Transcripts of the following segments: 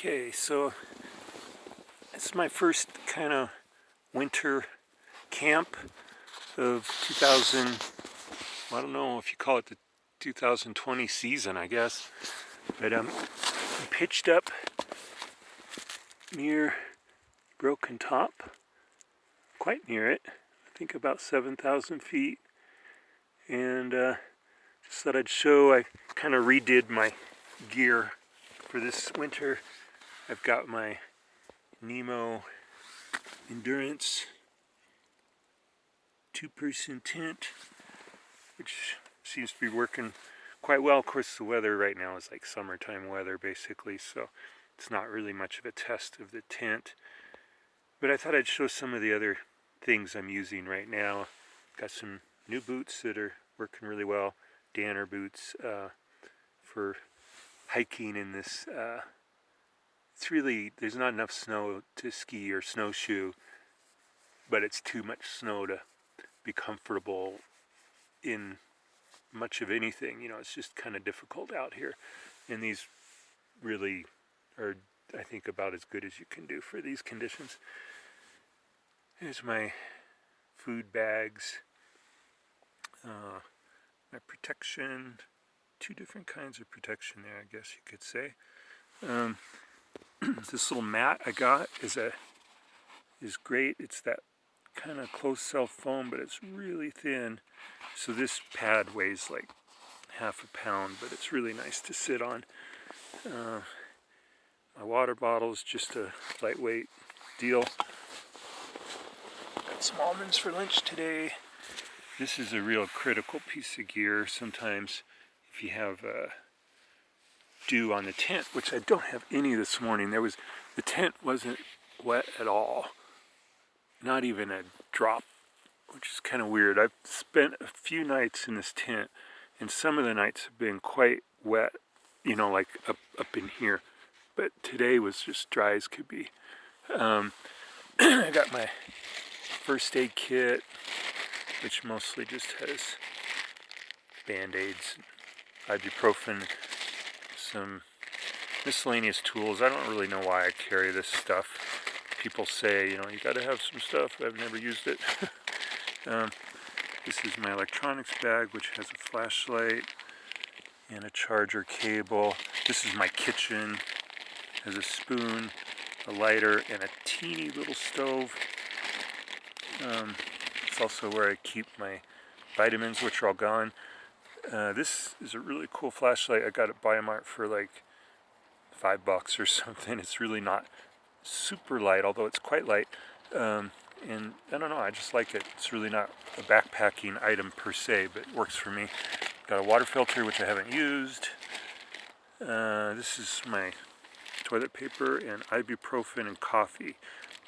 Okay, so it's my first kind of winter camp of 2000, I don't know if you call it the 2020 season, I guess. But I'm pitched up near Broken Top, quite near it, I think about 7,000 feet. And just thought I'd show, I kind of redid my gear for this winter. I've got my Nemo Endurance two-person tent, which seems to be working quite well. Of course, the weather right now is like summertime weather basically, so it's not really much of a test of the tent. But I thought I'd show some of the other things I'm using right now. Got some new boots that are working really well. Danner boots for hiking in this. It's really, there's not enough snow to ski or snowshoe, but it's too much snow to be comfortable in much of anything. You know, it's just kind of difficult out here. And these really are, I think, about as good as you can do for these conditions. Here's my food bags, my protection, two different kinds of protection there, I guess you could say. This little mat I got is great. It's that kind of closed-cell foam, but it's really thin. So this pad weighs like half a pound, but it's really nice to sit on. My water bottle is just a lightweight deal. Got some almonds for lunch today. This is a real critical piece of gear. Sometimes if you have dew on the tent, which I don't have any this morning. The tent wasn't wet at all. Not even a drop, which is kind of weird. I've spent a few nights in this tent, and some of the nights have been quite wet, you know, like up in here. But today was just dry as could be. I got my first aid kit, which mostly just has Band-Aids, ibuprofen, some miscellaneous tools. I don't really know why I carry this stuff. People say, you know, you got to have some stuff. I've never used it. This is my electronics bag, which has a flashlight and a charger cable. This is my kitchen. It has a spoon, a lighter, and a teeny little stove. It's also where I keep my vitamins, which are all gone. This is a really cool flashlight. I got it at Biomart for like $5 or something. It's really not super light, although it's quite light. And I don't know, I just like it. It's really not a backpacking item per se, but it works for me. Got a water filter, which I haven't used. This is my toilet paper and ibuprofen and coffee.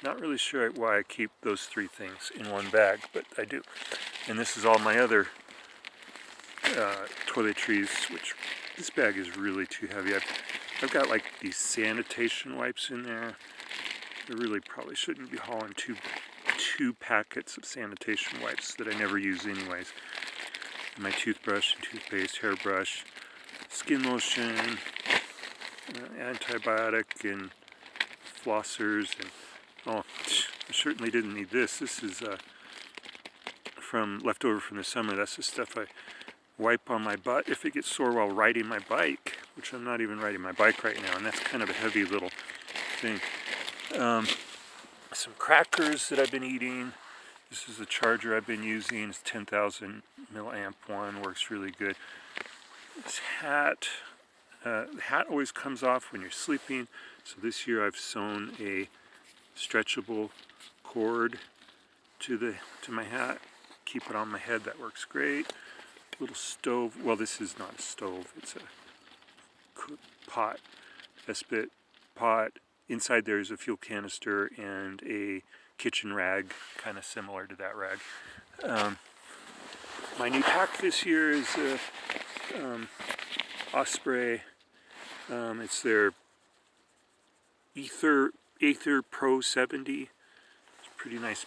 Not really sure why I keep those three things in one bag, but I do. And this is all my other toiletries, which this bag is really too heavy. I've got like these sanitation wipes in there. I really probably shouldn't be hauling two packets of sanitation wipes that I never use anyways. And my toothbrush and toothpaste, hairbrush, skin lotion, antibiotic and flossers, and oh, I certainly didn't need this. This is from leftover from the summer. That's the stuff I wipe on my butt if it gets sore while riding my bike, which I'm not even riding my bike right now, and that's kind of a heavy little thing. Some crackers that I've been eating. This is the charger I've been using. It's 10,000 milliamp one, works really good. This hat, the hat always comes off when you're sleeping, so this year I've sewn a stretchable cord to my hat. Keep it on my head, that works great. Little stove, well, this is not a stove, it's a pot, spit pot. Inside there is a fuel canister and a kitchen rag, kind of similar to that rag. My new pack this year is Osprey. It's their Aether Pro 70. It's pretty nice.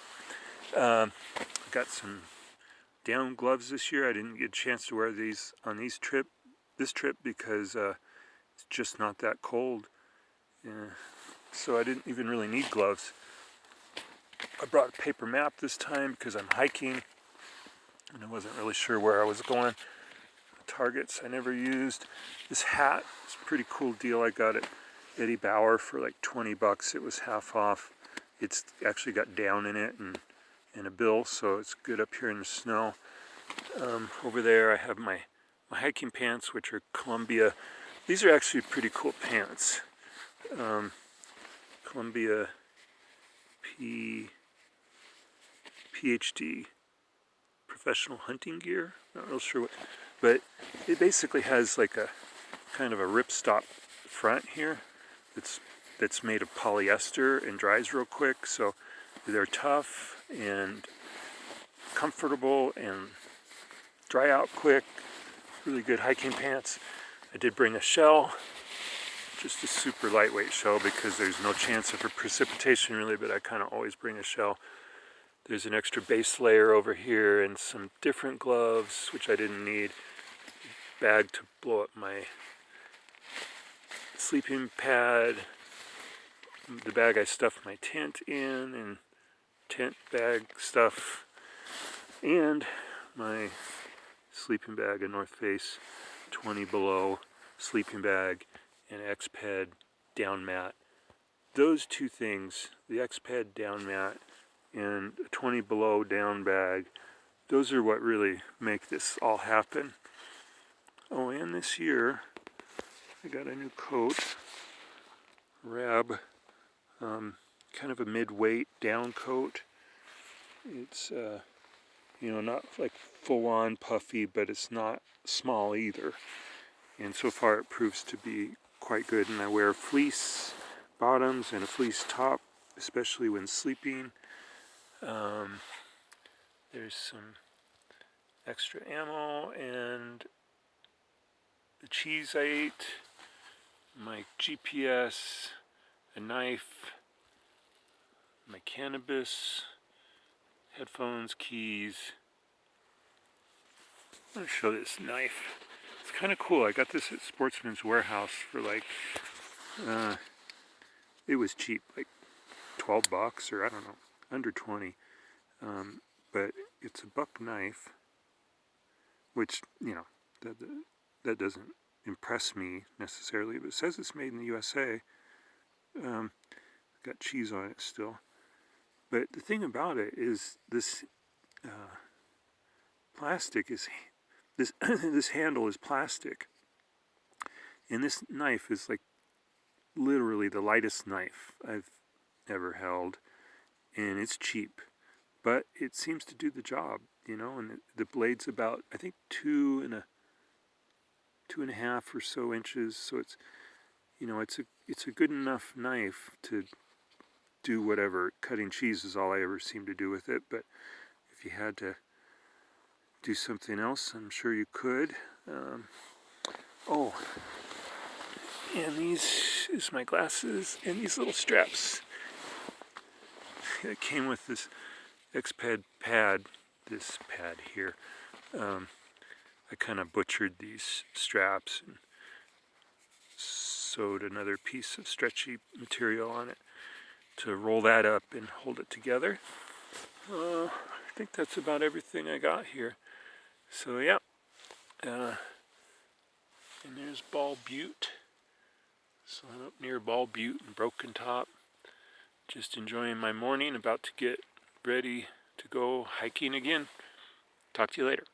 Got some down gloves this year. I didn't get a chance to wear these on this trip because it's just not that cold. So I didn't even really need gloves. I brought a paper map this time because I'm hiking and I wasn't really sure where I was going. Targets I never used. This hat is a pretty cool deal. I got it at Eddie Bauer for like 20 bucks. It was half off. It's actually got down in it and a bill, so it's good up here in the snow. Over there I have my hiking pants, which are Columbia. These are actually pretty cool pants. Columbia PhD professional hunting gear. Not real sure what, but it basically has like a kind of a ripstop front here that's made of polyester and dries real quick, so they're tough and comfortable and dry out quick. Really good hiking pants. I did bring a shell, just a super lightweight shell because there's no chance of precipitation really, but I kind of always bring a shell. There's an extra base layer over here and some different gloves, which I didn't need. Bag to blow up my sleeping pad. The bag I stuffed my tent in, and tent bag stuff. And my sleeping bag, a North Face 20 below sleeping bag, and X-Ped down mat. Those two things, the X-Ped down mat and a 20 below down bag, those are what really make this all happen. Oh, and this year I got a new coat, Rab, kind of a mid-weight down coat. It's not like full-on puffy, but it's not small either. And so far it proves to be quite good. And I wear fleece bottoms and a fleece top, especially when sleeping. There's some extra ammo and the cheese I ate, my GPS, a knife, my cannabis, headphones, keys. I'm going to show this knife. It's kind of cool. I got this at Sportsman's Warehouse for like, it was cheap, like 12 bucks or I don't know, under 20. But it's a buck knife, which, that doesn't impress me necessarily, but it says it's made in the USA. Got cheese on it still. But the thing about it is this plastic is, this handle is plastic. And this knife is like literally the lightest knife I've ever held. And it's cheap. But it seems to do the job, and the blade's about, I think, 2.5 or so inches. So it's, it's a good enough knife to do whatever. Cutting cheese is all I ever seem to do with it. But if you had to do something else, I'm sure you could. And these is my glasses and these little straps. It came with this X-Ped pad, this pad here. I kind of butchered these straps and sewed another piece of stretchy material on it to roll that up and hold it together. I think that's about everything I got here. So yeah, and there's Ball Butte. So I'm up near Ball Butte and Broken Top, just enjoying my morning, about to get ready to go hiking again. Talk to you later.